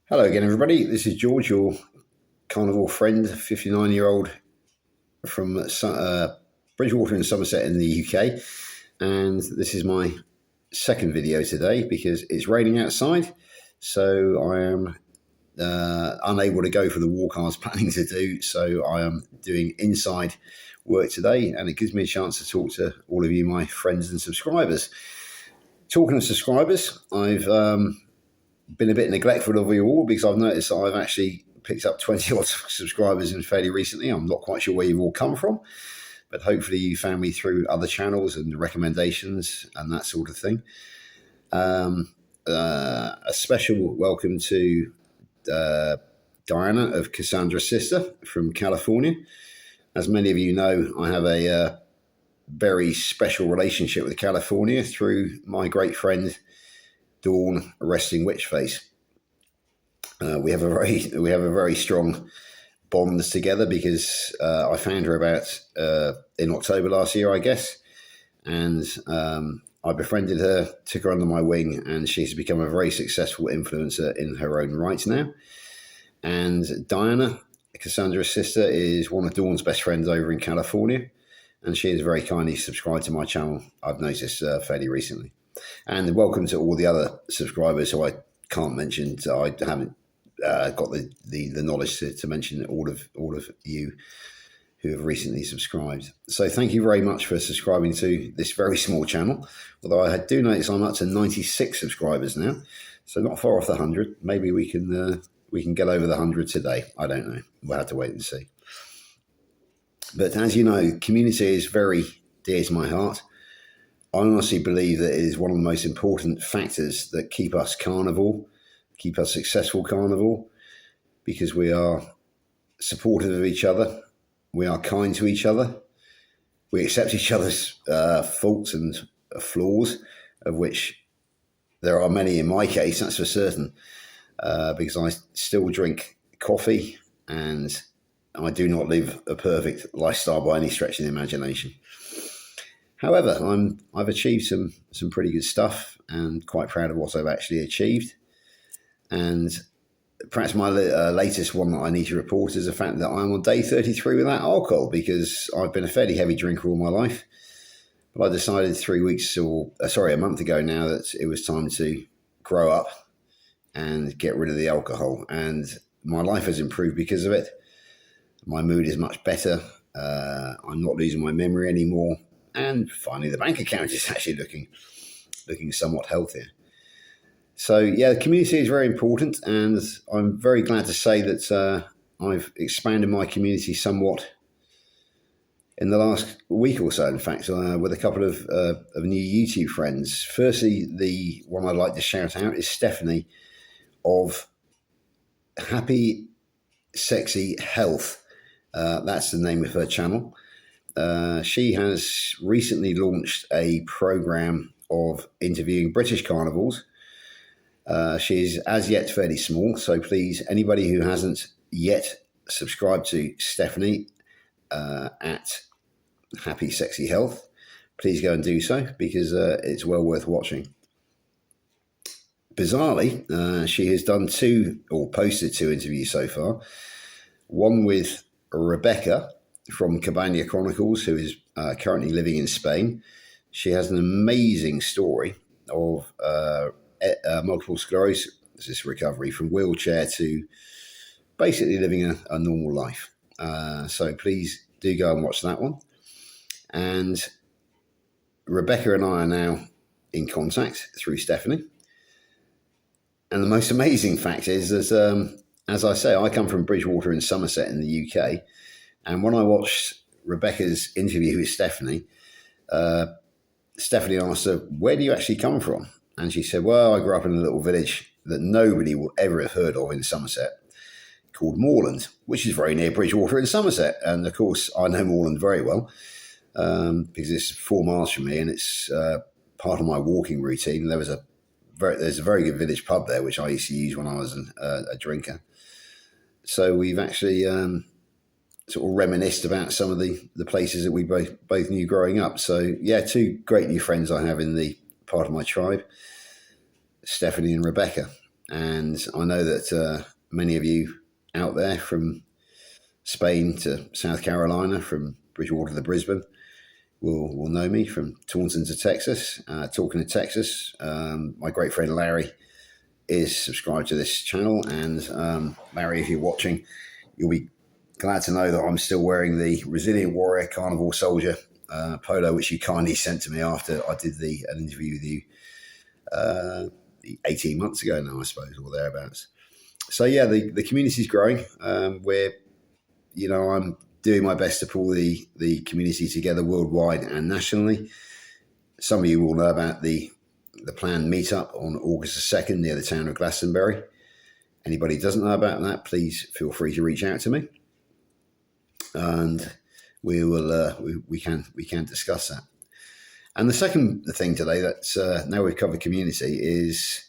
Hello again, everybody. This is George, your carnivore friend, 59-year-old from Bridgewater in Somerset in the UK. And this is my second video today because it's raining outside. So I am unable to go for the walk I was planning to do. So I am doing inside work today, and it gives me a chance to talk to all of you, my friends and subscribers. Talking of subscribers, I've been a bit neglectful of you all because I've noticed that I've actually picked up 20 odd subscribers in fairly recently. I'm not quite sure where you've all come from, but hopefully you found me through other channels and recommendations and that sort of thing. A special welcome to Diana of Cassandra's sister from California. As many of you know, I have a very special relationship with California through my great friend Dawn Resting Witch Face. We have a very strong bond together because I found her about in October last year, I guess, and I befriended her, took her under my wing, and she's become a very successful influencer in her own right now. And Diana, Cassandra's sister, is one of Dawn's best friends over in California, and she has very kindly subscribed to my channel, I've noticed fairly recently. And welcome to all the other subscribers who I can't mention. So I haven't got the knowledge to mention all of you who have recently subscribed. So thank you very much for subscribing to this very small channel. Although I do notice I'm up to 96 subscribers now, so not far off the 100. Maybe we can get over the 100 today. I don't know. We'll have to wait and see. But as you know, community is very dear to my heart. I honestly believe that it is one of the most important factors that keep us carnivore, keep us successful carnivore, because we are supportive of each other, we are kind to each other, we accept each other's faults and flaws, of which there are many in my case, that's for certain, because I still drink coffee and I do not live a perfect lifestyle by any stretch of the imagination. However, I've achieved some pretty good stuff and quite proud of what I've actually achieved. And perhaps my latest one that I need to report is the fact that I'm on day 33 without alcohol, because I've been a fairly heavy drinker all my life. But I decided a month ago now that it was time to grow up and get rid of the alcohol. And my life has improved because of it. My mood is much better. I'm not losing my memory anymore. And finally, the bank account is actually looking somewhat healthier. So, yeah, the community is very important, and I'm very glad to say that I've expanded my community somewhat in the last week or so, in fact, with a couple of new YouTube friends. Firstly, the one I'd like to shout out is Stephanie of Happy Sexy Health. That's the name of her channel. She has recently launched a program of interviewing British carnivores. She's as yet fairly small, so please, anybody who hasn't yet subscribed to Stephanie at Happy Sexy Health, please go and do so, because it's well worth watching. Bizarrely, she has done posted two interviews so far. One with Rebecca from Cabana Chronicles, who is currently living in Spain. She has an amazing story of multiple sclerosis recovery, from wheelchair to basically living a normal life. So please do go and watch that one. And Rebecca and I are now in contact through Stephanie. And the most amazing fact is that, as I say, I come from Bridgewater in Somerset in the UK. And when I watched Rebecca's interview with Stephanie, Stephanie asked her, "Where do you actually come from?" And she said, "Well, I grew up in a little village that nobody will ever have heard of in Somerset, called Moorland, which is very near Bridgewater in Somerset." And of course, I know Moorland very well, because it's 4 miles from me, and it's part of my walking routine. There's a very good village pub there, which I used to use when I was a drinker. So we've actually sort of reminisced about some of the places that we both knew growing up. So yeah, two great new friends I have in the part of my tribe, Stephanie and Rebecca. And I know that many of you out there from Spain to South Carolina, from Bridgewater to Brisbane, will know me, from Taunton to Texas. Talking to Texas, my great friend Larry is subscribed to this channel. And Larry, if you're watching, you'll be glad to know that I'm still wearing the Resilient Warrior Carnival Soldier polo, which you kindly sent to me after I did an interview with you 18 months ago now, I suppose, or thereabouts. So yeah, the community's growing. I'm doing my best to pull the community together worldwide and nationally. Some of you will know about the planned meetup on August the 2nd near the town of Glastonbury. Anybody who doesn't know about that, please feel free to reach out to me, and we can discuss that. And the second thing today, that's now we've covered community, is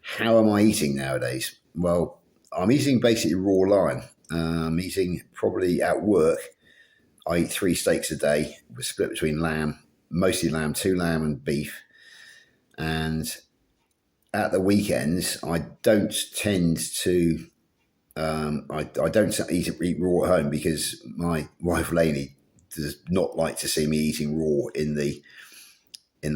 how am I eating nowadays? Well, I'm eating basically raw line. I'm eating probably at work. I eat 3 steaks a day. We're split between lamb, mostly lamb, 2 lamb and beef. And at the weekends, I don't tend to. I don't eat raw at home because my wife Lainey does not like to see me eating raw in the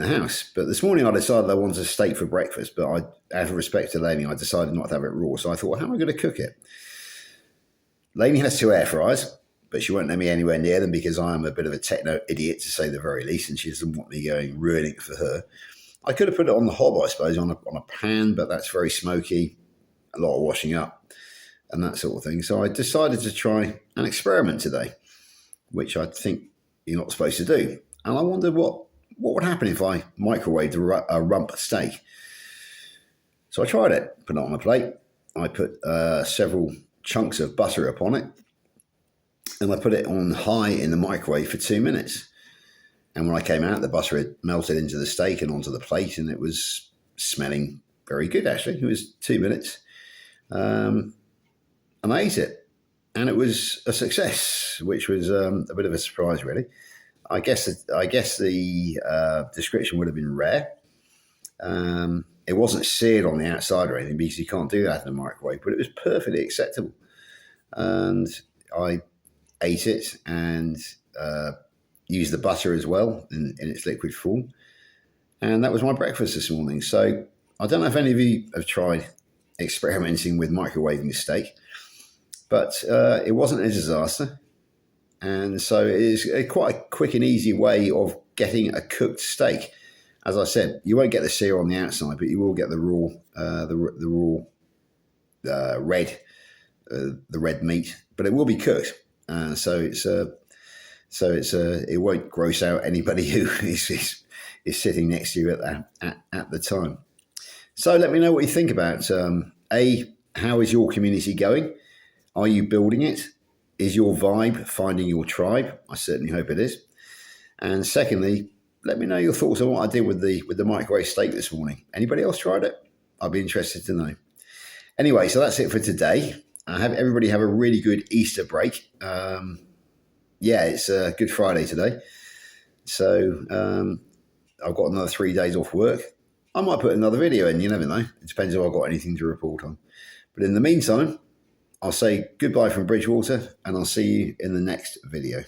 house. But this morning I decided I wanted a steak for breakfast, but out of respect to Lainey, I decided not to have it raw. So I thought, well, how am I going to cook it? Lainey has 2 air fryers, but she won't let me anywhere near them because I am a bit of a techno idiot, to say the very least, and she doesn't want me ruining it for her. I could have put it on the hob, I suppose, on a pan, but that's very smoky, a lot of washing up and that sort of thing. So I decided to try an experiment today, which I think you're not supposed to do. And I wondered what would happen if I microwaved a rump steak. So I tried it, put it on a plate. I put several chunks of butter upon it, and I put it on high in the microwave for 2 minutes. And when I came out, the butter had melted into the steak and onto the plate, and it was smelling very good, actually. It was 2 minutes. And I ate it, and it was a success, which was a bit of a surprise, really. I guess the description would have been rare. It wasn't seared on the outside or anything because you can't do that in a microwave, but it was perfectly acceptable. And I ate it and used the butter as well in its liquid form. And that was my breakfast this morning. So I don't know if any of you have tried experimenting with microwaving steak, but it wasn't a disaster. And so it is quite a quick and easy way of getting a cooked steak. As I said, you won't get the sear on the outside, but you will get the raw red meat. But it will be cooked, so it won't gross out anybody who is sitting next to you at the time. So let me know what you think about how is your community going? Are you building it? Is your vibe finding your tribe? I certainly hope it is. And secondly, let me know your thoughts on what I did with the microwave steak this morning. Anybody else tried it? I'd be interested to know. Anyway, so that's it for today. Everybody have a really good Easter break. It's Good Friday today. So I've got another 3 days off work. I might put another video in, you never know. It depends if I've got anything to report on. But in the meantime, I'll say goodbye from Bridgewater, and I'll see you in the next video.